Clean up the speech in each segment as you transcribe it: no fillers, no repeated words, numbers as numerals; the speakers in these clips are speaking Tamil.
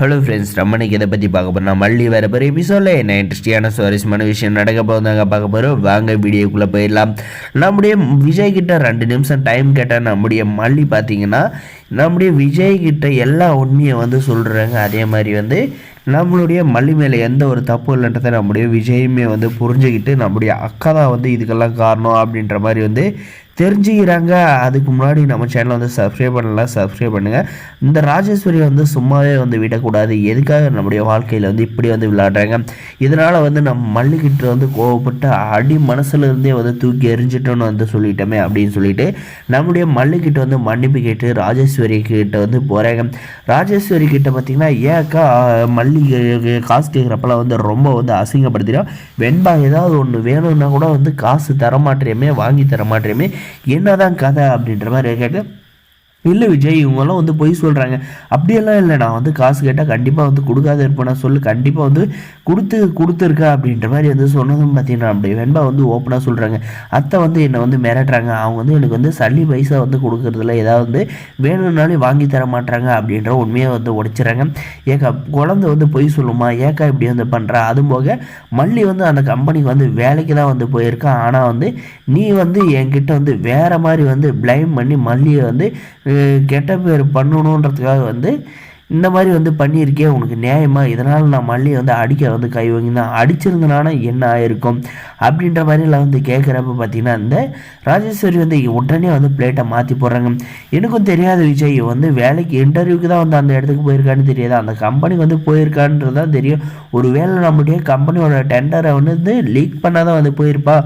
ஹலோ ஃப்ரெண்ட்ஸ், ரமணிக்கு இதை பற்றி பார்க்க போகிறோம். மல்லி வேறு பெரிய எபிசோடில் என்ன இன்ட்ரெஸ்டிங்கான சுவாரஸ்யமான விஷயம் நடக்க போகுதாங்க பார்க்க போகிறோம். வாங்க வீடியோக்குள்ளே போயிடலாம். நம்முடைய விஜய் கிட்ட 2 நிமிஷம் டைம் கேட்டால் நம்முடைய மல்லி பார்த்தீங்கன்னா நம்முடைய விஜய் கிட்ட எல்லா உண்மையை சொல்கிறாங்க. அதே மாதிரி நம்மளுடைய மல்லி மேலே எந்த ஒரு தப்பு இல்லைன்றதை நம்முடைய விஜயுமே புரிஞ்சுக்கிட்டு நம்முடைய அக்கா தான் இதுக்கெல்லாம் காரணம் அப்படின்ற மாதிரி தெரிஞ்சுக்கிறாங்க. அதுக்கு முன்னாடி நம்ம சேனலை சப்ஸ்கிரைப் பண்ணலாம், சப்ஸ்கிரைப் பண்ணுங்கள். இந்த ராஜேஸ்வரி சும்மாவே விடக்கூடாது. எதுக்காக நம்முடைய வாழ்க்கையில் இப்படி விளையாடுறாங்க. இதனால் நம்ம மல்லிக்கிட்ட கோவப்பட்டு அடி மனசுலேருந்தே தூக்கி எரிஞ்சிட்டோன்னு சொல்லிட்டோமே அப்படின்னு சொல்லிட்டு நம்முடைய மல்லிக்கிட்ட மன்னிப்பு கேட்டு ராஜேஸ்வரி கிட்ட போகிறாங்க. ராஜேஸ்வரி கிட்ட பார்த்திங்கன்னா ஏக்கா மல்லி காசு கேட்குறப்பெல்லாம் ரொம்ப அசிங்கப்படுத்திடும். வெண்பா ஏதாவது ஒன்று வேணும்னா கூட காசு தரமாட்டேமே, வாங்கி தரமாட்டேமே, என்னதான் கதை அப்படின்ற மாதிரி கேட்டு, இல்லை விஜய் இவங்கெல்லாம் பொய் சொல்கிறாங்க, அப்படியெல்லாம் இல்லை, நான் காசு கேட்டால் கண்டிப்பாக கொடுக்காத இருப்பேன், சொல்லு கண்டிப்பாக கொடுத்துருக்கா அப்படின்ற மாதிரி சொன்னதும் பார்த்தீங்கன்னா அப்படி வெண்பா ஓப்பனாக சொல்கிறாங்க. அத்தை என்னை மிரட்டுறாங்க. அவங்க எனக்கு சல்லி பைசா கொடுக்குறதுல ஏதாவது வேணும்னாலும் வாங்கி தர மாட்டாங்க அப்படின்ற உண்மையை உடைச்சிட்றாங்க. ஏக்கா குழந்தை பொய் சொல்லுமா, ஏக்கா இப்படி பண்ணுறா. அதுவும் போக மல்லி அந்த கம்பெனிக்கு வேலைக்கு தான் போயிருக்கா. ஆனால் நீ என்கிட்ட வேறு மாதிரி பிளைம் பண்ணி மல்லியை கெட்ட பேர் பண்ணணுன்றதுக்காக இந்த மாதிரி பண்ணியிருக்கே, உனக்கு நியாயமா? இதனால் நான் மல்லியை அடிக்க கை வாங்கினா அடிச்சிருந்தனால என்ன ஆயிருக்கும் அப்படின்ற மாதிரிலாம் கேட்குறப்ப பார்த்தீங்கன்னா இந்த ராஜேஸ்வரி உடனே பிளேட்டை மாற்றி போடுறாங்க. எனக்கும் தெரியாது விஜய் வேலைக்கு இன்டர்வியூக்கு தான் அந்த இடத்துக்கு போயிருக்கான்னு தெரியாது, அந்த கம்பெனிக்கு போயிருக்கான்றது தான் தெரியும். ஒரு வேளை நம்முடைய கம்பெனியோட டெண்டரை லீக் பண்ணால் தான் போயிருப்பா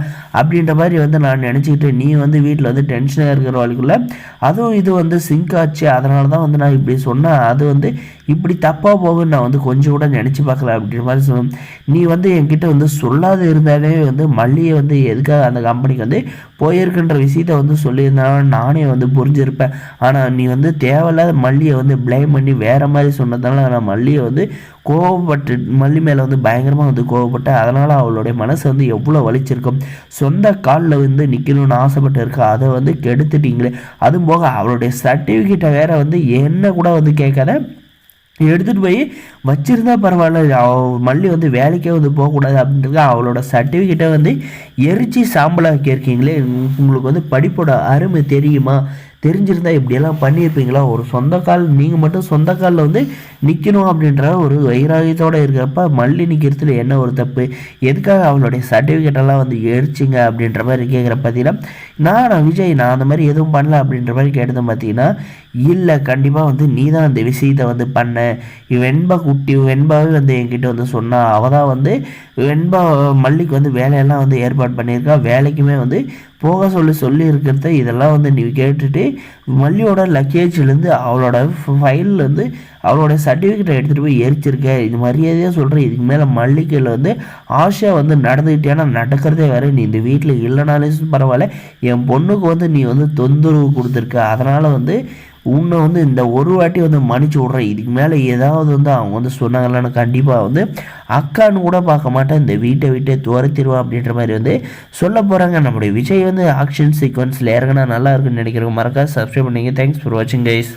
அப்படின்ற மாதிரி நான் நினச்சிக்கிட்டு, நீ வீட்டில் டென்ஷனாக இருக்கிற வாழ்க்கைக்குள்ள அதுவும் இது சிங்க் ஆச்சு, அதனால தான் நான் இப்படி சொன்னேன், அது இப்படி தப்பாக போகுன்னு நான் கொஞ்சம் கூட நினச்சி பார்க்கல அப்படின்ற மாதிரி சொன்னேன். நீ என்கிட்ட சொல்லாத இருந்தாலே மல்லியை எதுக்காக அந்த கம்பெனிக்கு போயிருக்குன்ற விஷயத்த சொல்லியிருந்தாலும் நானே புரிஞ்சிருப்பேன். ஆனால் நீ தேவையில்லாத மல்லியை பிளேம் பண்ணி வேறு மாதிரி சொன்னதால நான் மல்லியை கோவப்பட்டு மல்லி மேலே பயங்கரமாக கோவப்பட்டேன். அதனால் அவளுடைய மனசு எவ்வளோ வலிச்சிருக்கும். சொந்த காலில் நிற்கணும்னு ஆசைப்பட்டு இருக்கா, அதை கெடுத்துட்டீங்களே. அதுவும் போக அவளுடைய சர்டிஃபிகேட்டை வேற என்ன கூட கேட்காத எடுத்துகிட்டு போய் வச்சுருந்தா பரவாயில்ல, மல்லி வேலைக்கே போகக்கூடாது அப்படின்றது அவளோட சர்டிஃபிகேட்டை எரிச்சு சாம்பலாக்கி இருக்கீங்களே. உங்களுக்கு படிப்போட அருமை தெரியுமா? தெரிஞ்சிருந்தால் இப்படியெல்லாம் பண்ணியிருப்பீங்களா? ஒரு சொந்த கால் நீங்கள் மட்டும் சொந்த காலில் நிற்கணும் அப்படின்ற ஒரு வைராகியத்தோடு இருக்கிறப்ப மல்லி நிற்கிறதுல என்ன ஒரு தப்பு? எதுக்காக அவளுடைய சர்டிஃபிகேட்டெல்லாம் எரிச்சிங்க அப்படின்ற மாதிரி கேட்குற பார்த்தீங்கன்னா, நான் விஜய் நான் அந்த மாதிரி எதுவும் பண்ணல அப்படின்ற மாதிரி கேட்டதும் பார்த்தீங்கன்னா, இல்லை கண்டிப்பாக நீ தான் அந்த விஷயத்தை பண்ண. வெண்பா குட்டி வெண்பாவே என்கிட்ட சொன்னால் அவள் தான் வெண்பா மல்லிக்கு வேலையெல்லாம் ஏற்பாடு பண்ணியிருக்கா. வேலைக்குமே போக சொல்லி இருக்கிறத இதெல்லாம் நீ கேட்டுட்டு மல்லியோட லக்கேஜ்லேருந்து அவளோட ஃபைல்லேருந்து அவளோட சர்டிஃபிகேட்டை எடுத்துகிட்டு போய் எரிச்சிருக்க. இது மரியாதையாக சொல்கிறேன். இதுக்கு மேலே மல்லிகையில் ஆசையாக நடந்துக்கிட்டேன்னா நடக்கிறதே வேறு. நீ இந்த வீட்டில் இல்லைனாலும் பரவாயில்ல, என் பொண்ணுக்கு நீ தொந்தரவு கொடுத்துருக்க. அதனால் உன்னை இந்த ஒரு வாட்டி மன்னிச்சு விட்றேன். இதுக்கு மேலே ஏதாவது அவங்க சொன்னாங்களான்னு கண்டிப்பாக அக்கான்னு கூட பார்க்க மாட்டேன், இந்த வீட்டை விட்டே துரத்திடுவான் அப்படின்ற மாதிரி சொல்ல போகிறாங்க. நம்முடைய விஜய் ஆக்ஷன் சீக்வன்ஸில் இறங்கினா நல்லா இருக்குன்னு நினைக்கிறவங்க மறக்காம சப்ஸ்கிரைப் பண்ணிங்க. தேங்க்ஸ் ஃபார் வாட்சிங் கைஸ்.